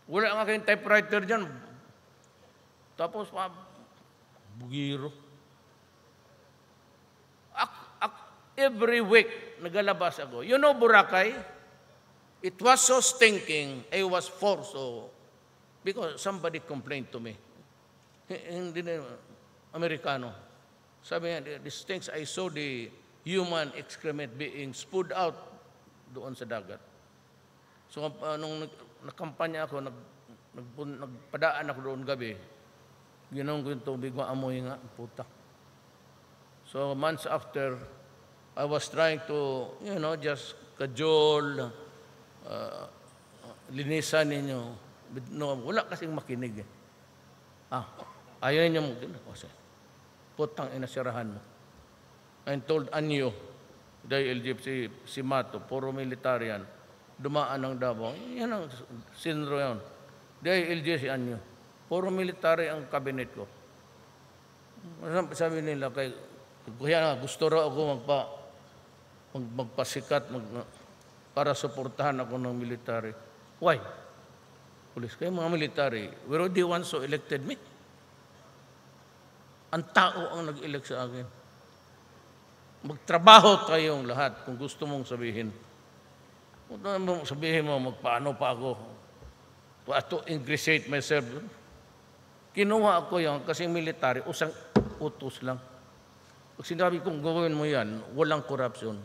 Wala nga kayong typewriter dyan. Tapos, bugiro. Every week, nagalabas ako. You know, Boracay, it was so stinking, I was forced to, because somebody complained to me. Hindi na, Amerikano. Sabi nga, the stinks, I saw the human excrement being spewed out doon sa dagat. So, nung nakampanya ako, nagpadaan ako doon gabi, ginawa ko yung tubig, maamoy nga, puta. So, months after, I was trying to, just cajole, linisan ninyo. No, wala kasing makinig. Ayaw niyo mo. Putang inasirahan mo. I'm told Anyo, dahil si Mato, puro militarian, dumaan ng Davao. Yan ang sinro yun. Dahil si Anyo, puro military ang kabinet ko. Sabi nila, kaya gusto raw ako magpasikat para suportahan ako ng military. Why? Pulis, kayo mga military, were the ones who elected me? Ang tao ang nag-elect sa akin. Magtrabaho tayong lahat kung gusto mong sabihin. Kung sabihin mo, magpaano pa ako to ingratiate myself. Kinuha ako yan kasi military, usang utos lang. Pag sinabi kong gawin mo yan, walang korupsyon.